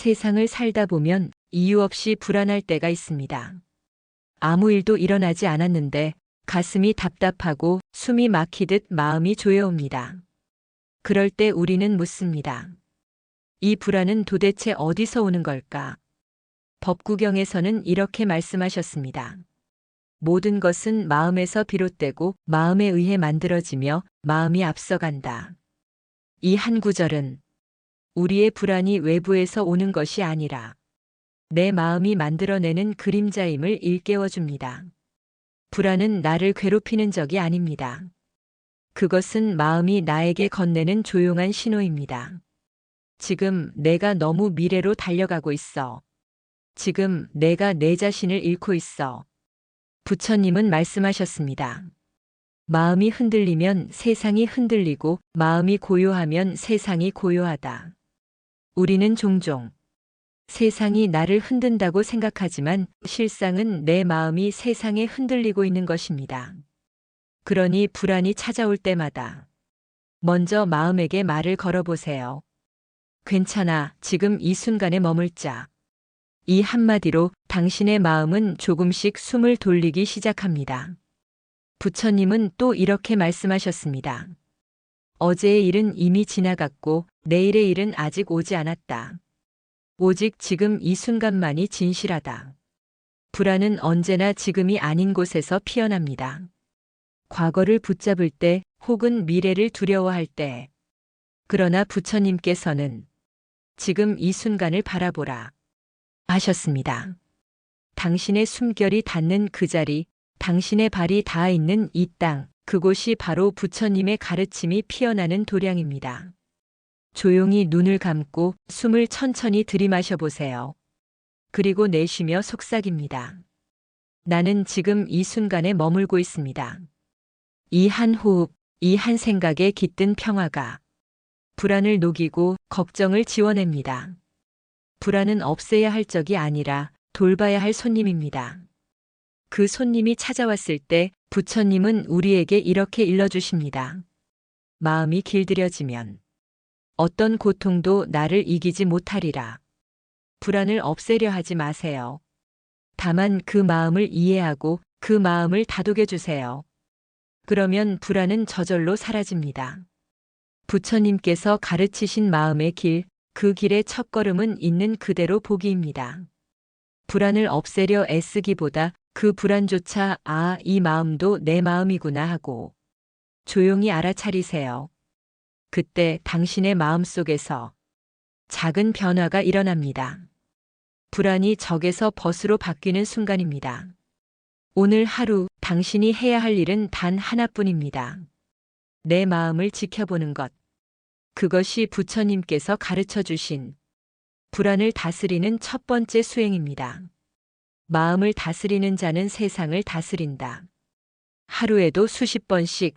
세상을 살다 보면 이유 없이 불안할 때가 있습니다. 아무 일도 일어나지 않았는데 가슴이 답답하고 숨이 막히듯 마음이 조여옵니다. 그럴 때 우리는 묻습니다. 이 불안은 도대체 어디서 오는 걸까? 법구경에서는 이렇게 말씀하셨습니다. 모든 것은 마음에서 비롯되고 마음에 의해 만들어지며 마음이 앞서간다. 이 한 구절은 우리의 불안이 외부에서 오는 것이 아니라 내 마음이 만들어내는 그림자임을 일깨워 줍니다. 불안은 나를 괴롭히는 적이 아닙니다. 그것은 마음이 나에게 건네는 조용한 신호입니다. 지금 내가 너무 미래로 달려가고 있어. 지금 내가 내 자신을 잃고 있어. 부처님은 말씀하셨습니다. 마음이 흔들리면 세상이 흔들리고 마음이 고요하면 세상이 고요하다. 우리는 종종 세상이 나를 흔든다고 생각하지만 실상은 내 마음이 세상에 흔들리고 있는 것입니다. 그러니 불안이 찾아올 때마다 먼저 마음에게 말을 걸어보세요. 괜찮아, 지금 이 순간에 머물자. 이 한마디로 당신의 마음은 조금씩 숨을 돌리기 시작합니다. 부처님은 또 이렇게 말씀하셨습니다. 어제의 일은 이미 지나갔고 내일의 일은 아직 오지 않았다. 오직 지금 이 순간만이 진실하다. 불안은 언제나 지금이 아닌 곳에서 피어납니다. 과거를 붙잡을 때 혹은 미래를 두려워할 때. 그러나 부처님께서는 지금 이 순간을 바라보라 하셨습니다. 당신의 숨결이 닿는 그 자리, 당신의 발이 닿아 있는 이 땅, 그곳이 바로 부처님의 가르침이 피어나는 도량입니다. 조용히 눈을 감고 숨을 천천히 들이마셔 보세요. 그리고 내쉬며 속삭입니다. 나는 지금 이 순간에 머물고 있습니다. 이 한 호흡, 이 한 생각에 깃든 평화가 불안을 녹이고 걱정을 지워냅니다. 불안은 없애야 할 적이 아니라 돌봐야 할 손님입니다. 그 손님이 찾아왔을 때 부처님은 우리에게 이렇게 일러주십니다. 마음이 길들여지면 어떤 고통도 나를 이기지 못하리라. 불안을 없애려 하지 마세요. 다만 그 마음을 이해하고 그 마음을 다독여 주세요. 그러면 불안은 저절로 사라집니다. 부처님께서 가르치신 마음의 길, 그 길의 첫걸음은 있는 그대로 보기입니다. 불안을 없애려 애쓰기보다 그 불안조차 이 마음도 내 마음이구나 하고 조용히 알아차리세요. 그때 당신의 마음속에서 작은 변화가 일어납니다. 불안이 적에서 벗으로 바뀌는 순간입니다. 오늘 하루 당신이 해야 할 일은 단 하나뿐입니다. 내 마음을 지켜보는 것. 그것이 부처님께서 가르쳐 주신 불안을 다스리는 첫 번째 수행입니다. 마음을 다스리는 자는 세상을 다스린다. 하루에도 수십 번씩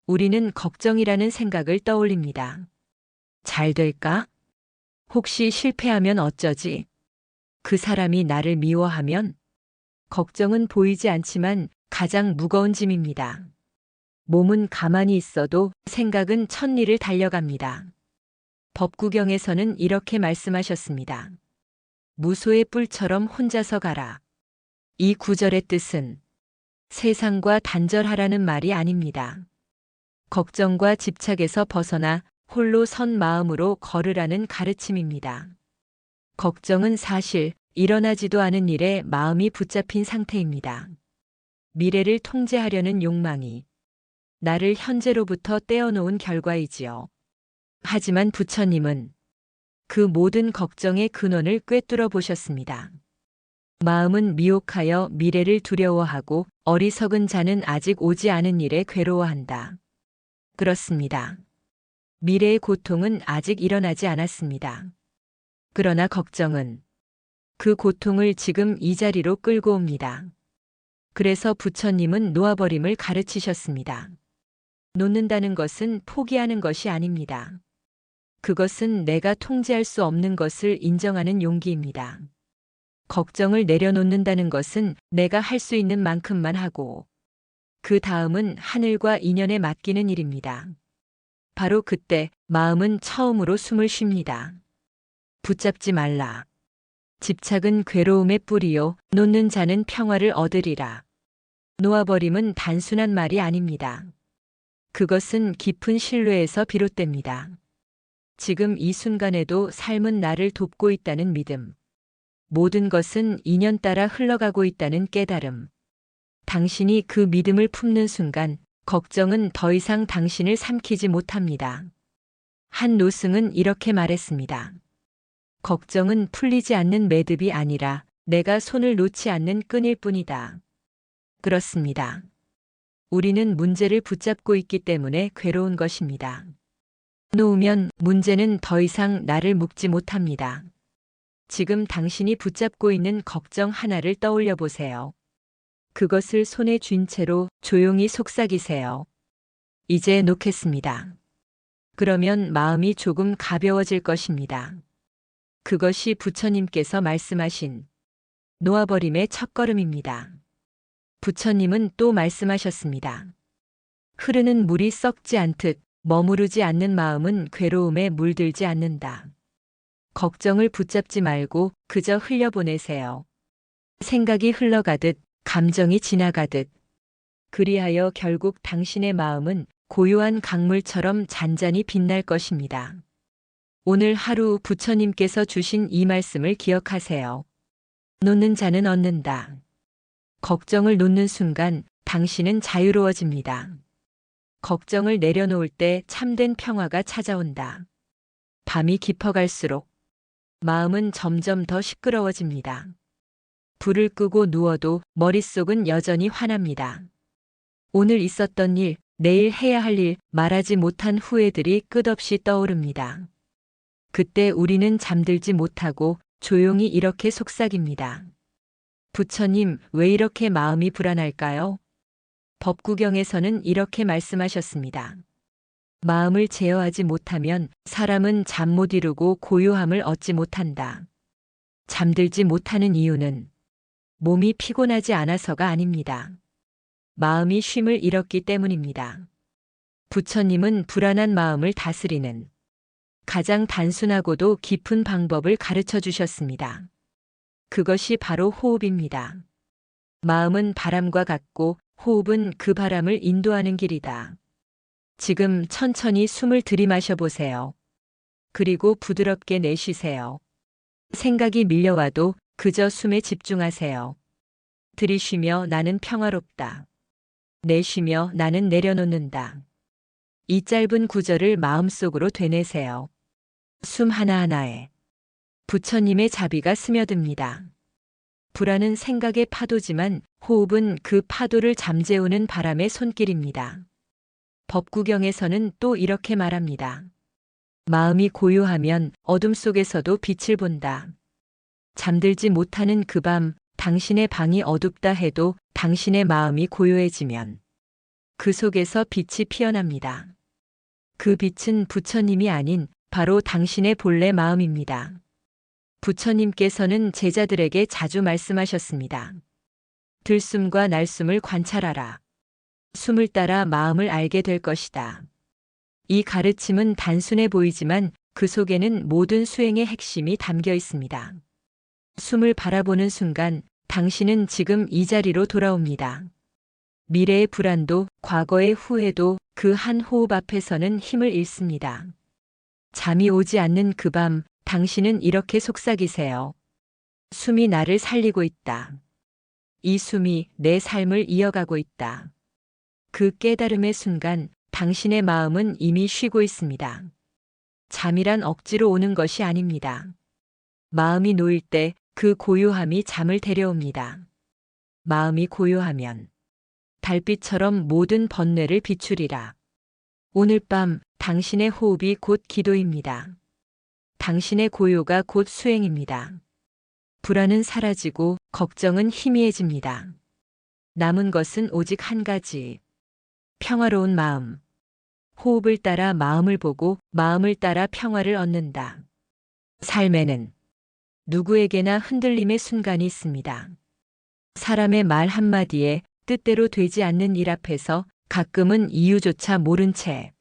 우리는 걱정이라는 생각을 떠올립니다. 잘 될까? 혹시 실패하면 어쩌지? 그 사람이 나를 미워하면? 걱정은 보이지 않지만 가장 무거운 짐입니다. 몸은 가만히 있어도 생각은 천리를 달려갑니다. 법구경에서는 이렇게 말씀하셨습니다. 무소의 뿔처럼 혼자서 가라. 이 구절의 뜻은 세상과 단절하라는 말이 아닙니다. 걱정과 집착에서 벗어나 홀로 선 마음으로 걸으라는 가르침입니다. 걱정은 사실 일어나지도 않은 일에 마음이 붙잡힌 상태입니다. 미래를 통제하려는 욕망이 나를 현재로부터 떼어놓은 결과이지요. 하지만 부처님은 그 모든 걱정의 근원을 꿰뚫어 보셨습니다. 마음은 미혹하여 미래를 두려워하고 어리석은 자는 아직 오지 않은 일에 괴로워한다. 그렇습니다. 미래의 고통은 아직 일어나지 않았습니다. 그러나 걱정은 그 고통을 지금 이 자리로 끌고 옵니다. 그래서 부처님은 놓아버림을 가르치셨습니다. 놓는다는 것은 포기하는 것이 아닙니다. 그것은 내가 통제할 수 없는 것을 인정하는 용기입니다. 걱정을 내려놓는다는 것은 내가 할 수 있는 만큼만 하고 그 다음은 하늘과 인연에 맡기는 일입니다. 바로 그때 마음은 처음으로 숨을 쉽니다. 붙잡지 말라. 집착은 괴로움의 뿌리요, 놓는 자는 평화를 얻으리라. 놓아버림은 단순한 말이 아닙니다. 그것은 깊은 신뢰에서 비롯됩니다. 지금 이 순간에도 삶은 나를 돕고 있다는 믿음. 모든 것은 인연 따라 흘러가고 있다는 깨달음. 당신이 그 믿음을 품는 순간 걱정은 더 이상 당신을 삼키지 못합니다. 한 노승은 이렇게 말했습니다. 걱정은 풀리지 않는 매듭이 아니라 내가 손을 놓지 않는 끈일 뿐이다. 그렇습니다. 우리는 문제를 붙잡고 있기 때문에 괴로운 것입니다. 놓으면 문제는 더 이상 나를 묶지 못합니다. 지금 당신이 붙잡고 있는 걱정 하나를 떠올려 보세요. 그것을 손에 쥔 채로 조용히 속삭이세요. 이제 놓겠습니다. 그러면 마음이 조금 가벼워질 것입니다. 그것이 부처님께서 말씀하신 놓아버림의 첫걸음입니다. 부처님은 또 말씀하셨습니다. 흐르는 물이 썩지 않듯 머무르지 않는 마음은 괴로움에 물들지 않는다. 걱정을 붙잡지 말고 그저 흘려보내세요. 생각이 흘러가듯 감정이 지나가듯. 그리하여 결국 당신의 마음은 고요한 강물처럼 잔잔히 빛날 것입니다. 오늘 하루 부처님께서 주신 이 말씀을 기억하세요. 놓는 자는 얻는다. 걱정을 놓는 순간 당신은 자유로워집니다. 걱정을 내려놓을 때 참된 평화가 찾아온다. 밤이 깊어갈수록 마음은 점점 더 시끄러워집니다. 불을 끄고 누워도 머릿속은 여전히 환합니다. 오늘 있었던 일, 내일 해야 할 일, 말하지 못한 후회들이 끝없이 떠오릅니다. 그때 우리는 잠들지 못하고 조용히 이렇게 속삭입니다. 부처님, 왜 이렇게 마음이 불안할까요? 법구경에서는 이렇게 말씀하셨습니다. 마음을 제어하지 못하면 사람은 잠 못 이루고 고요함을 얻지 못한다. 잠들지 못하는 이유는 몸이 피곤하지 않아서가 아닙니다. 마음이 쉼을 잃었기 때문입니다. 부처님은 불안한 마음을 다스리는 가장 단순하고도 깊은 방법을 가르쳐 주셨습니다. 그것이 바로 호흡입니다. 마음은 바람과 같고 호흡은 그 바람을 인도하는 길이다. 지금 천천히 숨을 들이마셔 보세요. 그리고 부드럽게 내쉬세요. 생각이 밀려와도 그저 숨에 집중하세요. 들이쉬며 나는 평화롭다. 내쉬며 나는 내려놓는다. 이 짧은 구절을 마음속으로 되뇌세요. 숨 하나하나에 부처님의 자비가 스며듭니다. 불안은 생각의 파도지만 호흡은 그 파도를 잠재우는 바람의 손길입니다. 법구경에서는 또 이렇게 말합니다. 마음이 고요하면 어둠 속에서도 빛을 본다. 잠들지 못하는 그 밤, 당신의 방이 어둡다 해도 당신의 마음이 고요해지면 그 속에서 빛이 피어납니다. 그 빛은 부처님이 아닌 바로 당신의 본래 마음입니다. 부처님께서는 제자들에게 자주 말씀하셨습니다. 들숨과 날숨을 관찰하라. 숨을 따라 마음을 알게 될 것이다. 이 가르침은 단순해 보이지만 그 속에는 모든 수행의 핵심이 담겨 있습니다. 숨을 바라보는 순간 당신은 지금 이 자리로 돌아옵니다. 미래의 불안도 과거의 후회도 그 한 호흡 앞에서는 힘을 잃습니다. 잠이 오지 않는 그 밤, 당신은 이렇게 속삭이세요. 숨이 나를 살리고 있다. 이 숨이 내 삶을 이어가고 있다. 그 깨달음의 순간 당신의 마음은 이미 쉬고 있습니다. 잠이란 억지로 오는 것이 아닙니다. 마음이 놓일 때 그 고요함이 잠을 데려옵니다. 마음이 고요하면 달빛처럼 모든 번뇌를 비추리라. 오늘 밤 당신의 호흡이 곧 기도입니다. 당신의 고요가 곧 수행입니다. 불안은 사라지고 걱정은 희미해집니다. 남은 것은 오직 한 가지. 평화로운 마음. 호흡을 따라 마음을 보고 마음을 따라 평화를 얻는다. 삶에는 누구에게나 흔들림의 순간이 있습니다. 사람의 말 한마디에 뜻대로 되지 않는 일 앞에서 가끔은 이유조차 모른 채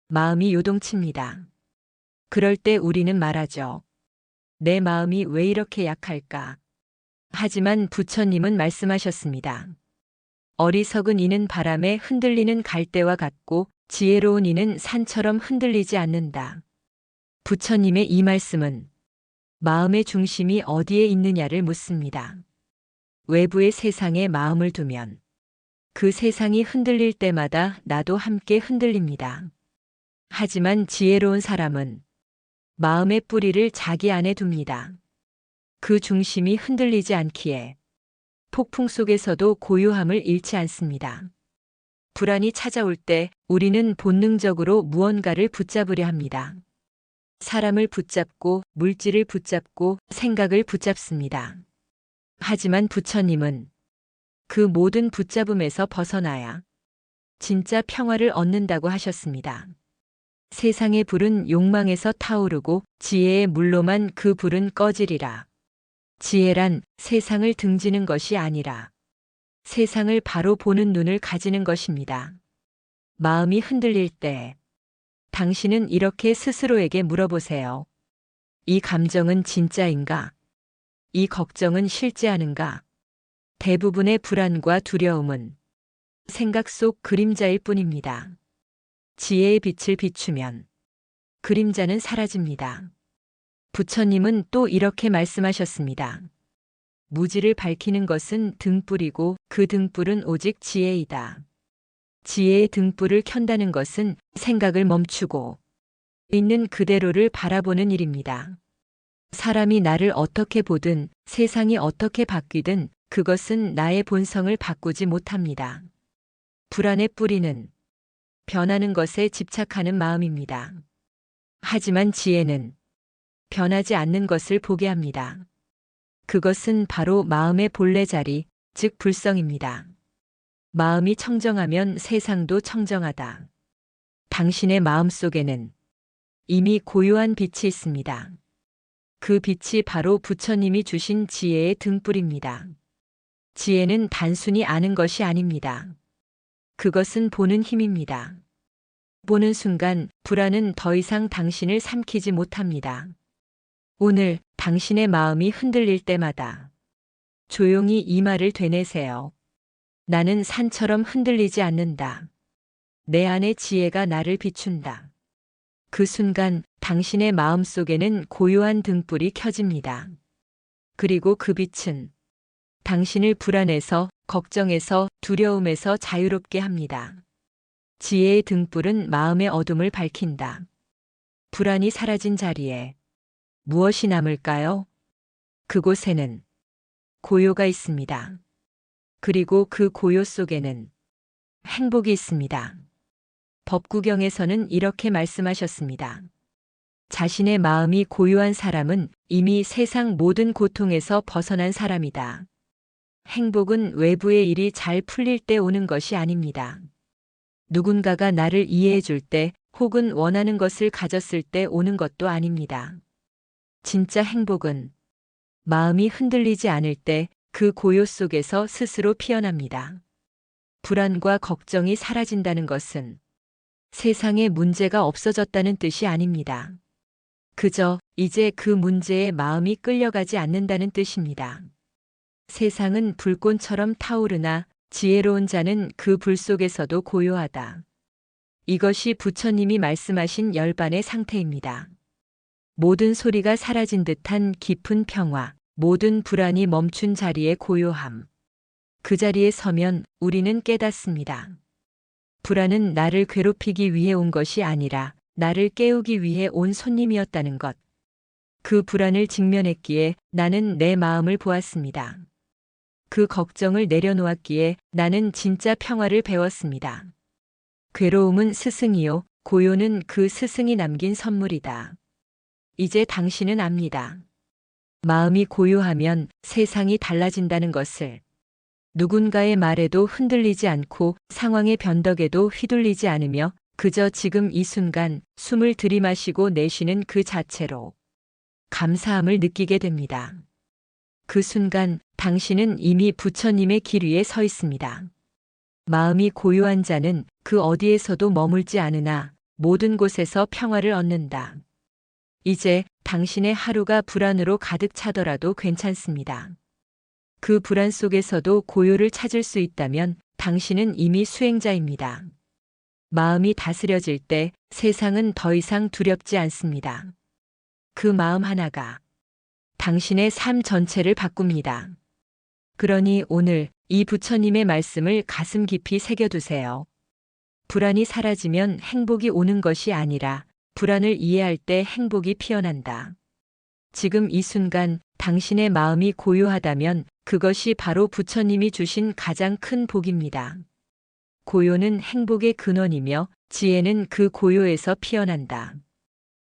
마음이 요동칩니다. 그럴 때 우리는 말하죠. 내 마음이 왜 이렇게 약할까? 하지만 부처님은 말씀하셨습니다. 어리석은 이는 바람에 흔들리는 갈대와 같고 지혜로운 이는 산처럼 흔들리지 않는다. 부처님의 이 말씀은 마음의 중심이 어디에 있느냐를 묻습니다. 외부의 세상에 마음을 두면 그 세상이 흔들릴 때마다 나도 함께 흔들립니다. 하지만 지혜로운 사람은 마음의 뿌리를 자기 안에 둡니다. 그 중심이 흔들리지 않기에 폭풍 속에서도 고요함을 잃지 않습니다. 불안이 찾아올 때 우리는 본능적으로 무언가를 붙잡으려 합니다. 사람을 붙잡고 물질을 붙잡고 생각을 붙잡습니다. 하지만 부처님은 그 모든 붙잡음에서 벗어나야 진짜 평화를 얻는다고 하셨습니다. 세상의 불은 욕망에서 타오르고 지혜의 물로만 그 불은 꺼지리라. 지혜란 세상을 등지는 것이 아니라 세상을 바로 보는 눈을 가지는 것입니다. 마음이 흔들릴 때 당신은 이렇게 스스로에게 물어보세요. 이 감정은 진짜인가? 이 걱정은 실제하는가? 대부분의 불안과 두려움은 생각 속 그림자일 뿐입니다. 지혜의 빛을 비추면 그림자는 사라집니다. 부처님은 또 이렇게 말씀하셨습니다. 무지를 밝히는 것은 등불이고 그 등불은 오직 지혜이다. 지혜의 등불을 켠다는 것은 생각을 멈추고 있는 그대로를 바라보는 일입니다. 사람이 나를 어떻게 보든 세상이 어떻게 바뀌든 그것은 나의 본성을 바꾸지 못합니다. 불안의 뿌리는 변하는 것에 집착하는 마음입니다. 하지만 지혜는 변하지 않는 것을 보게 합니다. 그것은 바로 마음의 본래 자리, 즉 불성입니다. 마음이 청정하면 세상도 청정하다. 당신의 마음 속에는 이미 고요한 빛이 있습니다. 그 빛이 바로 부처님이 주신 지혜의 등불입니다. 지혜는 단순히 아는 것이 아닙니다. 그것은 보는 힘입니다. 보는 순간 불안은 더 이상 당신을 삼키지 못합니다. 오늘 당신의 마음이 흔들릴 때마다 조용히 이 말을 되뇌세요. 나는 산처럼 흔들리지 않는다. 내 안의 지혜가 나를 비춘다. 그 순간 당신의 마음 속에는 고요한 등불이 켜집니다. 그리고 그 빛은 당신을 불안에서, 걱정에서, 두려움에서 자유롭게 합니다. 지혜의 등불은 마음의 어둠을 밝힌다. 불안이 사라진 자리에 무엇이 남을까요? 그곳에는 고요가 있습니다. 그리고 그 고요 속에는 행복이 있습니다. 법구경에서는 이렇게 말씀하셨습니다. 자신의 마음이 고요한 사람은 이미 세상 모든 고통에서 벗어난 사람이다. 행복은 외부의 일이 잘 풀릴 때 오는 것이 아닙니다. 누군가가 나를 이해해 줄 때 혹은 원하는 것을 가졌을 때 오는 것도 아닙니다. 진짜 행복은 마음이 흔들리지 않을 때 그 고요 속에서 스스로 피어납니다. 불안과 걱정이 사라진다는 것은 세상에 문제가 없어졌다는 뜻이 아닙니다. 그저 이제 그 문제에 마음이 끌려가지 않는다는 뜻입니다. 세상은 불꽃처럼 타오르나 지혜로운 자는 그 불 속에서도 고요하다. 이것이 부처님이 말씀하신 열반의 상태입니다. 모든 소리가 사라진 듯한 깊은 평화, 모든 불안이 멈춘 자리의 고요함. 그 자리에 서면 우리는 깨닫습니다. 불안은 나를 괴롭히기 위해 온 것이 아니라 나를 깨우기 위해 온 손님이었다는 것. 그 불안을 직면했기에 나는 내 마음을 보았습니다. 그 걱정을 내려놓았기에 나는 진짜 평화를 배웠습니다. 괴로움은 스승이요, 고요는 그 스승이 남긴 선물이다. 이제 당신은 압니다. 마음이 고요하면 세상이 달라진다는 것을. 누군가의 말에도 흔들리지 않고 상황의 변덕에도 휘둘리지 않으며 그저 지금 이 순간 숨을 들이마시고 내쉬는 그 자체로 감사함을 느끼게 됩니다. 그 순간 당신은 이미 부처님의 길 위에 서 있습니다. 마음이 고요한 자는 그 어디에서도 머물지 않으나 모든 곳에서 평화를 얻는다. 이제 당신의 하루가 불안으로 가득 차더라도 괜찮습니다. 그 불안 속에서도 고요를 찾을 수 있다면 당신은 이미 수행자입니다. 마음이 다스려질 때 세상은 더 이상 두렵지 않습니다. 그 마음 하나가 당신의 삶 전체를 바꿉니다. 그러니 오늘 이 부처님의 말씀을 가슴 깊이 새겨두세요. 불안이 사라지면 행복이 오는 것이 아니라 불안을 이해할 때 행복이 피어난다. 지금 이 순간 당신의 마음이 고요하다면 그것이 바로 부처님이 주신 가장 큰 복입니다. 고요는 행복의 근원이며 지혜는 그 고요에서 피어난다.